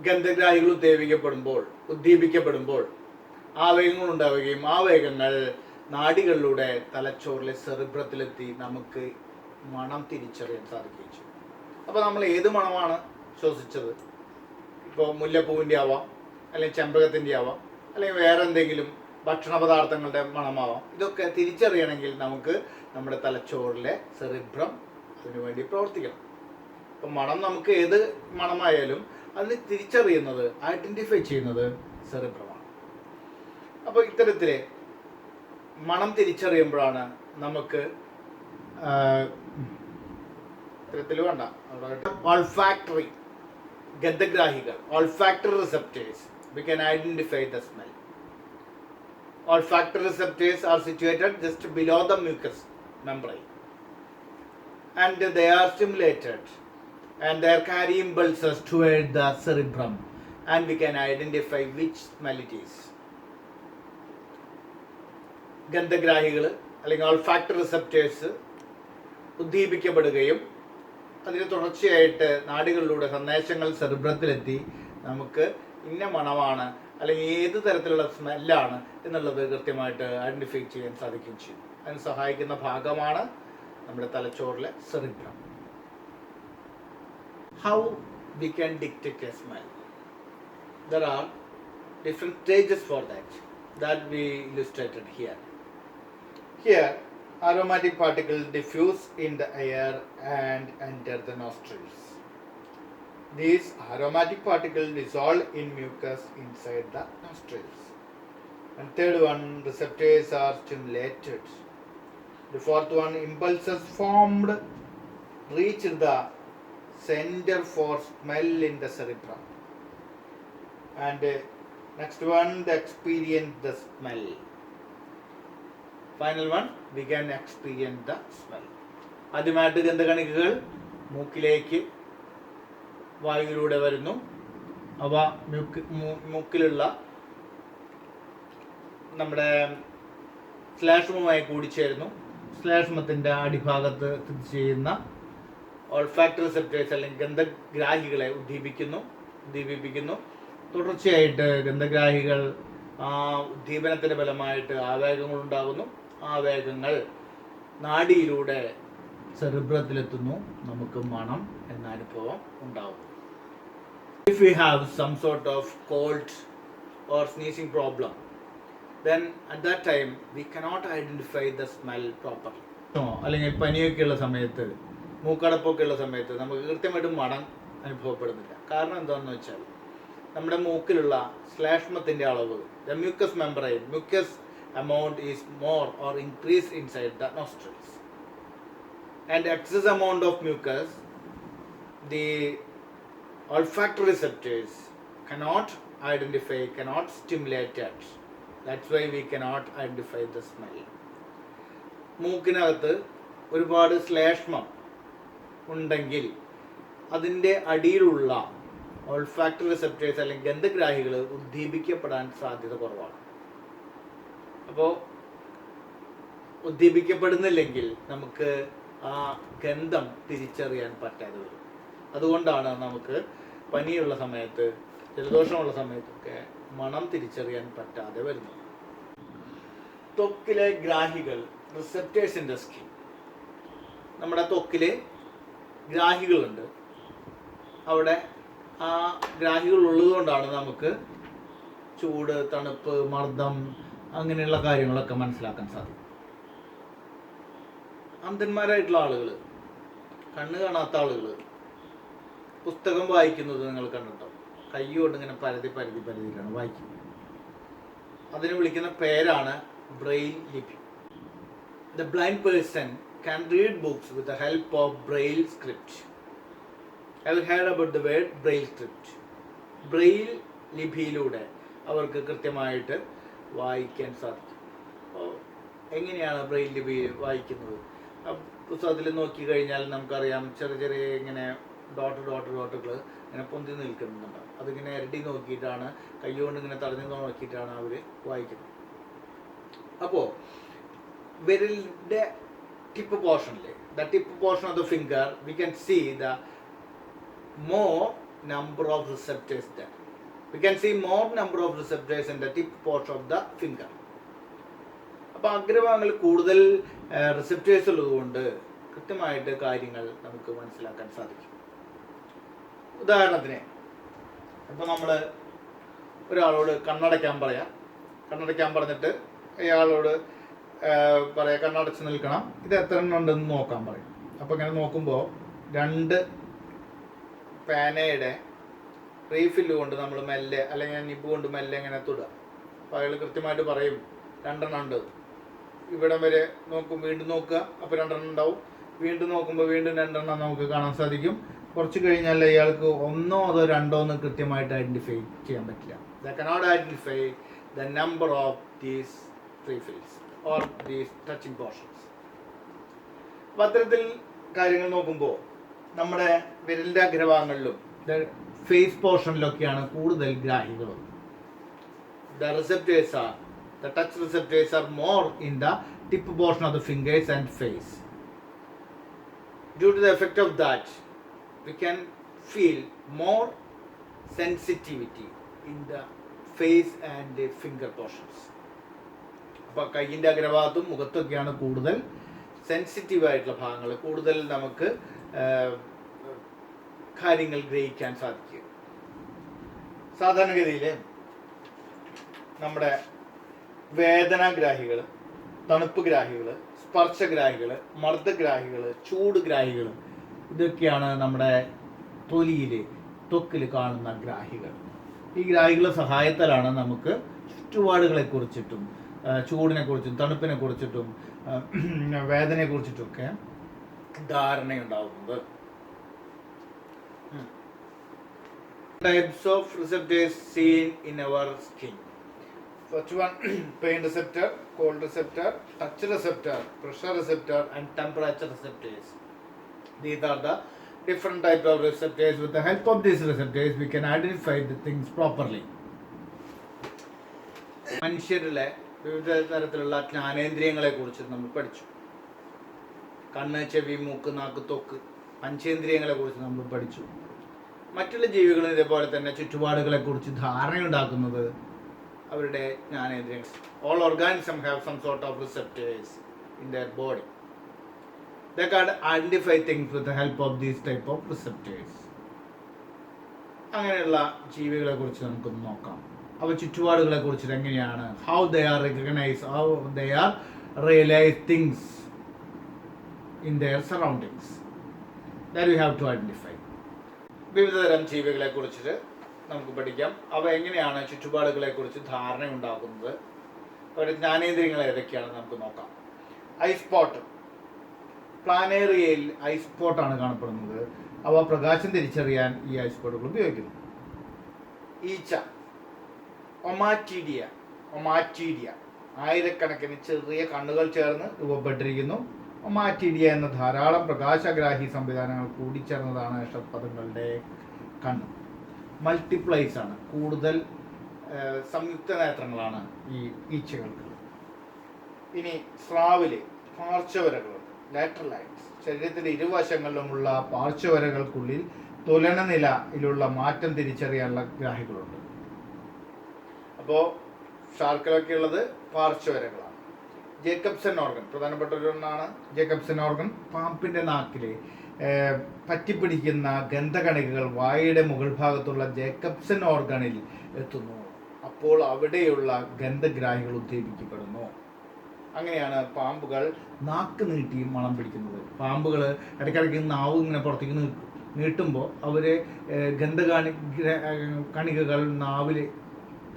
ഗന്ധഗ്രാഹികൾ ഉദ്ദീപിക്കപ്പെടുമ്പോൾ ആവേഗങ്ങൾ ഉണ്ടാവുകയും ആ വേഗങ്ങൾ നാഡികളിലൂടെ തലച്ചോറിലെ സെറിബ്രത്തിലെത്തി നമുക്ക് മണം തിരിച്ചറിയാൻ സാധിക്കുകയും ചെയ്യും. അപ്പോൾ നമ്മൾ ഏത് മണമാണ് ശ്വസിച്ചത്, ഇപ്പോൾ മുല്ലപ്പൂവിൻ്റെ ആവാം, അല്ലെങ്കിൽ ചെമ്പകത്തിൻ്റെ ആവാം, അല്ലെങ്കിൽ വേറെ എന്തെങ്കിലും ഭക്ഷണ പദാർത്ഥങ്ങളുടെ മണമാവാം, ഇതൊക്കെ തിരിച്ചറിയണമെങ്കിൽ നമുക്ക് നമ്മുടെ തലച്ചോറിലെ സെറിബ്രം അതിനുവേണ്ടി പ്രവർത്തിക്കണം. അപ്പം മണം നമുക്ക് ഏത് മണമായാലും അതിന് തിരിച്ചറിയുന്നത്, ഐഡൻറ്റിഫൈ ചെയ്യുന്നത് സെറിബ്രമാണ്. അപ്പോൾ ഇത്തരത്തിൽ മണം തിരിച്ചറിയുമ്പോഴാണ് നമുക്ക് ഇത്തരത്തിൽ വേണ്ട ഓൾഫാക്ടറി ഗന്ധഗ്രാഹികൾ, olfactory receptors, we can identify the smell. Olfactory receptors are situated just below the mucous membrane, and they are stimulated and they are carry impulses toward the cerebrum, and we can identify which smell it is. ഗന്ധഗ്രാഹികൾ അല്ലെങ്കിൽ olfactory receptors ഉദ്ദീപിക്കപ്പെടുകയും അതിന് തുടർച്ചയായിട്ട് നാഡികളിലൂടെ സന്ദേശങ്ങൾ സെറിബ്രത്തിലെത്തി നമുക്ക് ഇന്ന മണമാണ് അല്ലെങ്കിൽ ഏത് തരത്തിലുള്ള സ്മെല്ലാണ് എന്നുള്ളത് കൃത്യമായിട്ട് ഐഡൻറ്റിഫൈ ചെയ്യാൻ സാധിക്കുകയും ചെയ്യും. അതിന് സഹായിക്കുന്ന ഭാഗമാണ് നമ്മുടെ തലച്ചോറിലെ cerebrum. How we can detect A smell? There are different stages for that we illustrated here. Here, aromatic particles diffuse in the air and enter the nostrils. These aromatic particles dissolve in mucus inside the nostrils. And third one, receptors are stimulated. The fourth one, impulses formed reach the center for smell in the cerebrum. And next one, they experience the smell. Final one, we can experience the smell. ആദ്യമായിട്ട് ഗന്ധകണികകൾ മൂക്കിലേക്ക് വായുവിലൂടെ വരുന്നു. അവ മൂക്കിലുള്ള നമ്മുടെ ശ്ലേഷ്മവുമായി കൂടിച്ചേരുന്നു. ശ്ലേഷ്മത്തിൻ്റെ അടിഭാഗത്ത് സ്ഥിതി ചെയ്യുന്ന olfactory receptors അല്ലെങ്കിൽ ഗന്ധഗ്രാഹികളെ ഉദ്ദീപിപ്പിക്കുന്നു. തുടർച്ചയായിട്ട് ഗന്ധഗ്രാഹികൾ ആ ഉദ്ദീപനത്തിൻ്റെ ഫലമായിട്ട് ആവേഗങ്ങൾ ഉണ്ടാകുന്നു. ആവേഗങ്ങൾ നാഡിയിലൂടെ സെറിബ്രത്തിലെത്തുന്നു. നമുക്ക് മണം എന്ന അനുഭവം ഉണ്ടാകും. If we have some sort of cold or sneezing problem, then at that time we cannot identify the smell properly. അല്ലെങ്കിൽ പനിയൊക്കെയുള്ള സമയത്ത്, മൂക്കടപ്പൊക്കെയുള്ള സമയത്ത് നമുക്ക് കൃത്യമായിട്ട് മണം അനുഭവപ്പെടുന്നില്ല. കാരണം എന്താണെന്ന് വെച്ചാൽ നമ്മുടെ മൂക്കിലുള്ള ശ്ലേഷ്മത്തിൻ്റെ അളവ്, the mucous membrane, mucus amount is more or increased inside the nostrils. And excess amount of mucus, the olfactory receptors cannot identify, cannot stimulate it. That's why we cannot identify the smell. മൂക്കിനകത്ത് ഒരുപാട് ശ്ലേഷ്മം ഉണ്ടെങ്കിൽ അതിൻ്റെ അടിയിലുള്ള olfactory receptors അല്ലെങ്കിൽ ഗന്ധഗ്രാഹികൾ ഉദ്ദീപിക്കപ്പെടാൻ സാധ്യത കുറവാണ്. അപ്പോൾ ഉദ്ദീപിക്കപ്പെടുന്നില്ലെങ്കിൽ നമുക്ക് ആ ഗന്ധം തിരിച്ചറിയാൻ പറ്റാതെ വരും. അതുകൊണ്ടാണ് നമുക്ക് പനിയുള്ള സമയത്ത്, ജലദോഷമുള്ള സമയത്തൊക്കെ മണം തിരിച്ചറിയാൻ പറ്റാതെ വരുന്നത്. ത്വക്കിലെ ഗ്രാഹികൾ, റിസെപ്റ്റേഴ്സ് ഇൻ ദ സ്കിൻ. നമ്മുടെ ത്വക്കിൽ ഗ്രാഹികളുണ്ട്. അവിടെ ആ ഗ്രാഹികൾ ഉള്ളതുകൊണ്ടാണ് നമുക്ക് ചൂട്, തണുപ്പ്, മർദ്ദം അങ്ങനെയുള്ള കാര്യങ്ങളൊക്കെ മനസ്സിലാക്കാൻ സാധിക്കും. അന്ധന്മാരായിട്ടുള്ള ആളുകൾ, കണ്ണ് കാണാത്ത ആളുകൾ പുസ്തകം വായിക്കുന്നത് നിങ്ങൾ കണ്ടിട്ടുണ്ടാവും. കൈ കൊണ്ട് ഇങ്ങനെ പരതിയിട്ടാണ് വായിക്കുന്നത്. അതിന് വിളിക്കുന്ന പേരാണ് ബ്രെയിൽ ലിപി. The blind person can read books with the help of Braille script. Have you heard about the word Braille script? Braille ലിപിയിലൂടെ അവർക്ക് കൃത്യമായിട്ട് വായിക്കാൻ സാധിക്കും. അപ്പോൾ എങ്ങനെയാണ് ബ്രെയിൽ ലിപി വായിക്കുന്നത്? പുസ്തകത്തിൽ നോക്കിക്കഴിഞ്ഞാൽ നമുക്കറിയാം, ചെറിയ ഇങ്ങനെ ഡോട്ടുകൾ ഇങ്ങനെ പൊന്തി നിൽക്കുന്നുണ്ടാവും. അതിങ്ങനെ ഇരട്ടി നോക്കിയിട്ടാണ്, കൈകൊണ്ട് ഇങ്ങനെ തടഞ്ഞു നോക്കിയിട്ടാണ് അവർ വായിക്കുന്നത്. അപ്പോൾ വിരലിൻ്റെ ടിപ്പ് പോർഷനിൽ, the tip portion of the finger, we can see the more number of receptors there. We can see more number of receptors in the tip portion of the finger. അപ്പോൾ അഗ്രഭാഗങ്ങളിൽ കൂടുതൽ റിസപ്റ്റേഴ്സ് ഉള്ളതുകൊണ്ട് കൃത്യമായിട്ട് കാര്യങ്ങൾ നമുക്ക് മനസ്സിലാക്കാൻ സാധിക്കും. ഉദാഹരണത്തിന് ഇപ്പോൾ നമ്മൾ ഒരാളോട് കണ്ണടയ്ക്കാൻ പറഞ്ഞിട്ട് അയാളോട് പറയാം കണ്ണടച്ച് നിൽക്കണം, ഇത് എത്ര എണ്ണം ഉണ്ടെന്ന് നോക്കാൻ പറയും. അപ്പോൾ ഇങ്ങനെ നോക്കുമ്പോൾ 2 പേനയുടെ റീഫില്ല് കൊണ്ട് നമ്മൾ മെല്ലെ അല്ലെങ്കിൽ നിബ് കൊണ്ട് മെല്ലെ ഇങ്ങനെ തൊടുക. അപ്പോൾ അയാൾ കൃത്യമായിട്ട് പറയും 2 എണ്ണം ഉണ്ട്. ഇവിടം വരെ നോക്കും, വീണ്ടും നോക്കുക, അപ്പോൾ 2 എണ്ണം ഉണ്ടാവും. വീണ്ടും നോക്കുമ്പോൾ വീണ്ടും 2 എണ്ണം നമുക്ക് കാണാൻ സാധിക്കും. കുറച്ച് കഴിഞ്ഞാൽ ഇയാൾക്ക് 1 അതോ 2 എന്ന് കൃത്യമായിട്ട് ഐഡൻറ്റിഫൈ ചെയ്യാൻ പറ്റില്ല. They cannot identify the number of these refills or these touching portions. അപ്പോൾ അത്തരത്തിൽ കാര്യങ്ങൾ നോക്കുമ്പോൾ നമ്മുടെ വിരലിൻ്റെ അഗ്രഭാഗങ്ങളിലും ഫേസ് പോർഷനിലൊക്കെയാണ് കൂടുതൽ ഗ്രാഹികളും. The touch receptors are more in the tip portion of the fingers and face. Due to the effect of that, we can feel more sensitivity in the face and the finger portions. അപ്പോൾ കയ്യിൻ്റെ അഗ്രഭാഗത്തും മുഖത്തൊക്കെയാണ് കൂടുതൽ sensitive ആയിട്ടുള്ള ഭാഗങ്ങൾ, കൂടുതൽ നമുക്ക് കാര്യങ്ങൾ ഗ്രഹിക്കാൻ സാധിക്കുക. സാധാരണഗതിയിൽ നമ്മുടെ വേദനാഗ്രാഹികൾ, തണുപ്പ് ഗ്രാഹികൾ, സ്പർശഗ്രാഹികൾ, മർദ്ദഗ്രാഹികൾ, ചൂട് ഗ്രാഹികൾ, ഇതൊക്കെയാണ് നമ്മുടെ ത്വക്കിൽ കാണുന്ന ഗ്രാഹികൾ. ഈ ഗ്രാഹികളുടെ സഹായത്താലാണ് നമുക്ക് ചുറ്റുപാടുകളെക്കുറിച്ചിട്ടും ചൂടിനെക്കുറിച്ചും തണുപ്പിനെക്കുറിച്ചിട്ടും വേദനയെക്കുറിച്ചിട്ടൊക്കെ ധാരണയുണ്ടാകുന്നത്. Types of receptors seen in our skin. First one, pain receptor, cold receptor, touch receptor, pressure receptor and temperature receptors. These are the different types of receptors. With the help of these receptors we can identify the things properly. മനുഷ്യരിലെ വിവിധ തരത്തിലുള്ള ജ്ഞാനേന്ദ്രിയങ്ങളെ കുറിച്ച് നമ്മൾ പഠിച്ചു. കണ്ണ്, ചെവി, മൂക്ക്, നാക്ക്, ത്വക്ക്, പഞ്ചേന്ദ്രിയങ്ങളെ കുറിച്ച് നമ്മൾ പഠിച്ചു. മറ്റുള്ള ജീവികളും ഇതേപോലെ തന്നെ ചുറ്റുപാടുകളെ കുറിച്ച് ധാരണയുണ്ടാക്കുന്നത് അവരുടെ ജ്ഞാനേന്ദ്രിയങ്ങൾ. All organisms have some sort of receptors in their body. They can identify things with the help of these type of receptors. അങ്ങനെയുള്ള ജീവികളെ കുറിച്ച് നമുക്കൊന്ന് നോക്കാം. അവ ചുറ്റുപാടുകളെ കുറിച്ചിട്ട് എങ്ങനെയാണ്, how they are recognized, how they are realize things in their surroundings. That we have to identify. വിവിധതരം ജീവികളെ കുറിച്ചിട്ട് നമുക്ക് പഠിക്കാം. അവ എങ്ങനെയാണ് ചുറ്റുപാടുകളെ കുറിച്ച് ധാരണ ഉണ്ടാക്കുന്നത്, അവരുടെ ജ്ഞാനേന്ദ്രിയങ്ങൾ ഏതൊക്കെയാണ് നമുക്ക് നോക്കാം. ഐസ്പോട്ട്. പ്ലാനേറിയയിൽ ഐസ്പോട്ടാണ് കാണപ്പെടുന്നത്. അവ പ്രകാശം തിരിച്ചറിയാൻ ഈ ഐസ്പോട്ടുകൾ ഉപയോഗിക്കുന്നു. ഈച്ച, ഒമാറ്റീഡിയ. ആയിരക്കണക്കിന് ചെറിയ കണ്ണുകൾ ചേർന്ന് രൂപപ്പെട്ടിരിക്കുന്നു. ഒമാറ്റീഡിയ എന്ന ധാരാളം പ്രകാശഗ്രാഹി സംവിധാനങ്ങൾ കൂടിച്ചേർന്നതാണ് ഷഡ്പദങ്ങളുടെ കണ്ണ്. മൾട്ടിപ്ലൈസ് ആണ്, കൂടുതൽ സംയുക്ത നേത്രങ്ങളാണ് ഈ ഈച്ചകൾക്ക്. ഇനി സ്രാവില് പാർശ്വവരകളുണ്ട്, ലാറ്ററൽ ലൈൻസ്. ശരീരത്തിൻ്റെ ഇരുവശങ്ങളിലുമുള്ള പാർശ്വവരകൾക്കുള്ളിൽ തുലന നിലയിലുള്ള മാറ്റം തിരിച്ചറിയാനുള്ള ഗ്രാഹികളുണ്ട്. അപ്പോൾ ഷാർക്കിലൊക്കെ ഉള്ളത് പാർശ്വവരകളാണ്. ജേക്കബ്സൺ ഓർഗൻ പ്രധാനപ്പെട്ട ഒന്നാണ്. ജേക്കബ്സൺ ഓർഗൻ പാമ്പിൻ്റെ നാക്കിൽ പറ്റിപ്പിടിക്കുന്ന ഗന്ധകണികകൾ വായയുടെ മുകൾ ഭാഗത്തുള്ള ജേക്കബ്സൺ ഓർഗണിൽ എത്തുന്നു. അപ്പോൾ അവിടെയുള്ള ഗന്ധഗ്രാഹികൾ ഉദ്ദീപിക്കപ്പെടുന്നു. അങ്ങനെയാണ് പാമ്പുകൾ നാക്ക് നീട്ടി മണം പിടിക്കുന്നത്. പാമ്പുകൾ ഇടയ്ക്കിടയ്ക്ക് നാവ് ഇങ്ങനെ പുറത്തേക്ക് നീട്ടുമ്പോൾ അവർ കണികകൾ നാവിൽ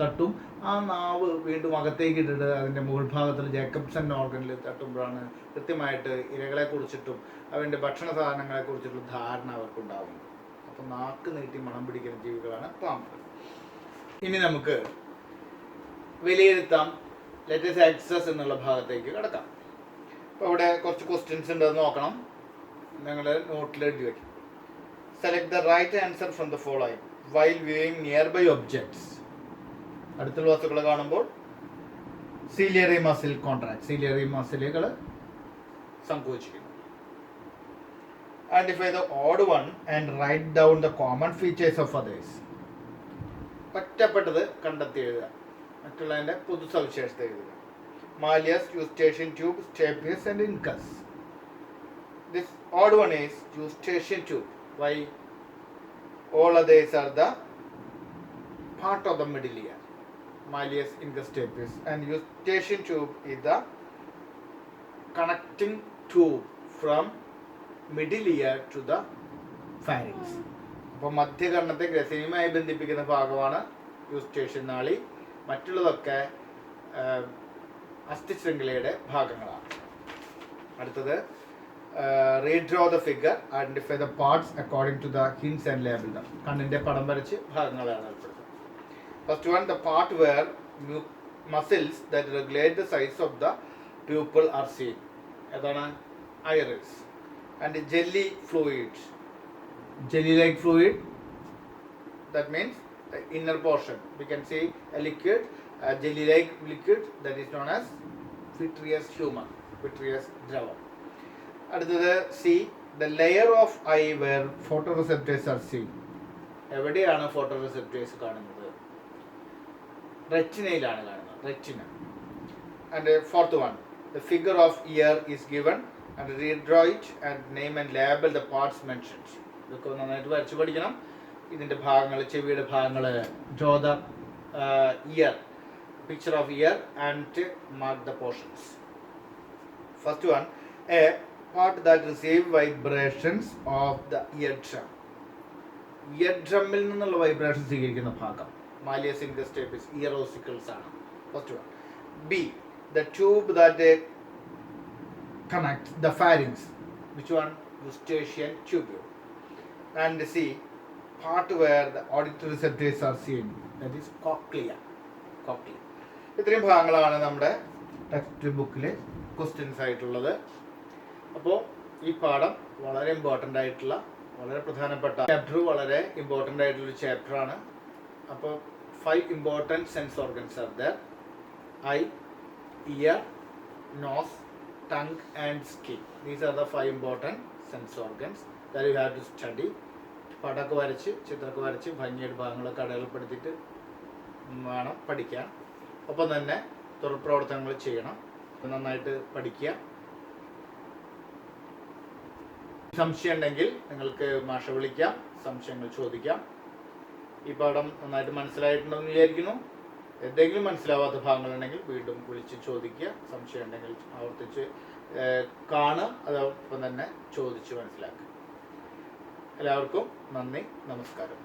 തട്ടും. ആ നാവ് വീണ്ടും അകത്തേക്ക് ഇട്ടിട്ട് അതിൻ്റെ മുകൾ ഭാഗത്തിൽ ജേക്കബ്സൺ ഓർഗനിൽ തട്ടുമ്പോഴാണ് കൃത്യമായിട്ട് ഇരകളെ കുറിച്ചിട്ടും അവൻ്റെ ഭക്ഷണ സാധനങ്ങളെ കുറിച്ചിട്ടുള്ള ധാരണ അവർക്കുണ്ടാകുന്നത്. അപ്പോൾ നാക്ക് നീട്ടി മണം പിടിക്കുന്ന ജീവികളാണ് പാമ്പുകൾ. ഇനി നമുക്ക് വിലയിരുത്താം. ലെറ്റസ് എക്സസ് എന്നുള്ള ഭാഗത്തേക്ക് കിടക്കാം. അപ്പോൾ ഇവിടെ കുറച്ച് ക്വസ്റ്റ്യൻസ് ഉണ്ടെന്ന് നോക്കണം. നിങ്ങൾ നോട്ടിൽ എഴുതി വയ്ക്കും. Select the right answer from the following while viewing near by objects. അടുത്തുള്ള വസ്തുക്കളെ കാണുമ്പോൾ സീലിയറി മസിൽ കോൺട്രാക്ട്, സീലിയറി മസിലുകൾ സങ്കോചിക്കുന്നു. Identify the odd one and write down the common features of others. ഒറ്റപ്പെട്ടത് കണ്ടെത്തി എഴുതുക, മറ്റുള്ളതിൻ്റെ പൊതു സവിശേഷത എഴുതുക. Malleus, Eustachian tube, stapes and incus. This odd one is Eustachian tube. Why? All others are the part of the middle ear. Malleus, Incus, Stapes, and Eustachian tube is the connecting tube from middle ear to the pharynx. അപ്പോൾ മധ്യകർണത്തെ ഗ്രസനിയുമായി ബന്ധിപ്പിക്കുന്ന ഭാഗമാണ് Eustachian നാളി. മറ്റുള്ളതൊക്കെ അസ്ഥിശൃംഖലയുടെ ഭാഗങ്ങളാണ്. അടുത്തത് redraw the figure, identify the parts according to the hints and label them. കണ്ണിന്റെ പടം വരച്ച് ഭാഗങ്ങളാണ് ഏർപ്പെടുത്തുന്നത്. First one, the part where muscles that regulate the size of the pupil are seen. ഏതാണ്? Iris. And jelly fluid, jelly like fluid, that means the inner portion. We can see a liquid, a jelly like liquid, that is known as vitreous humor, vitreous dravar. അടുത്തത് C, the layer of eye where photoreceptors are seen. എവിടെയാണ് ഫോട്ടോറിസെപ്റ്റേഴ്സ് കാണുന്നത്? റെറ്റിനയിലാണ് കാണുന്നത്, retina. And fourth one, the figure of ear is given and redraw it and name and label the parts mentioned. ഇതൊക്കെ നന്നായിട്ട് വരച്ച് പഠിക്കണം. ഇതിൻ്റെ ഭാഗങ്ങൾ, ചെവിയുടെ ഭാഗങ്ങൾ, draw the ear, picture of ear and mark the portions. First one, a part that receive vibrations of the ear drum. Ear ഡ്രമ്മിൽ നിന്നുള്ള വൈബ്രേഷൻ സ്വീകരിക്കുന്ന ഭാഗം malleus, incus, stapes, ear ossicles ആണ്. First one. B, the tube that connects the pharynx. Which one? Eustachian tubule. And C, part where the auditory receptors are seen, that is cochlea. Cochlea. ഇത്രയും ഭാഗങ്ങളാണ് നമ്മുടെ text ബുക്കിൽ questions ആയിട്ടുള്ളത്. അപ്പോൾ ഈ പാഠം വളരെ ഇമ്പോർട്ടൻ്റ് ആയിട്ടുള്ള, വളരെ പ്രധാനപ്പെട്ട ചാപ്റ്റർ, വളരെ ഇമ്പോർട്ടൻ്റ് ആയിട്ടുള്ളൊരു ചാപ്റ്ററാണ്. അപ്പോൾ 5 important sense organs are there: eye, ear, nose, tongue and skin. These are the 5 important sense organs that you have to study. പടമൊക്കെ വരച്ച്, ചിത്രമൊക്കെ വരച്ച് ഭംഗിയായിട്ട് ഭാഗങ്ങളൊക്കെ അടയാളപ്പെടുത്തിയിട്ട് വേണം പഠിക്കാൻ. ഒപ്പം തന്നെ തുടർ പ്രവർത്തനങ്ങൾ ചെയ്യണം. നന്നായിട്ട് പഠിക്കുക. സംശയം ഉണ്ടെങ്കിൽ നിങ്ങൾക്ക് മാഷെ വിളിക്കാം, സംശയങ്ങൾ ചോദിക്കാം. ഈ പാഠം നന്നായിട്ട് മനസ്സിലായിട്ടുണ്ടെന്ന് വിചാരിക്കുന്നു. എന്തെങ്കിലും മനസ്സിലാവാത്ത ഭാഗങ്ങളുണ്ടെങ്കിൽ വീണ്ടും വിളിച്ച് ചോദിക്കുക. സംശയം ഉണ്ടെങ്കിൽ ആവർത്തിച്ച് കാണുക, അതോടൊപ്പം തന്നെ ചോദിച്ച് മനസ്സിലാക്കുക. എല്ലാവർക്കും നന്ദി, നമസ്കാരം.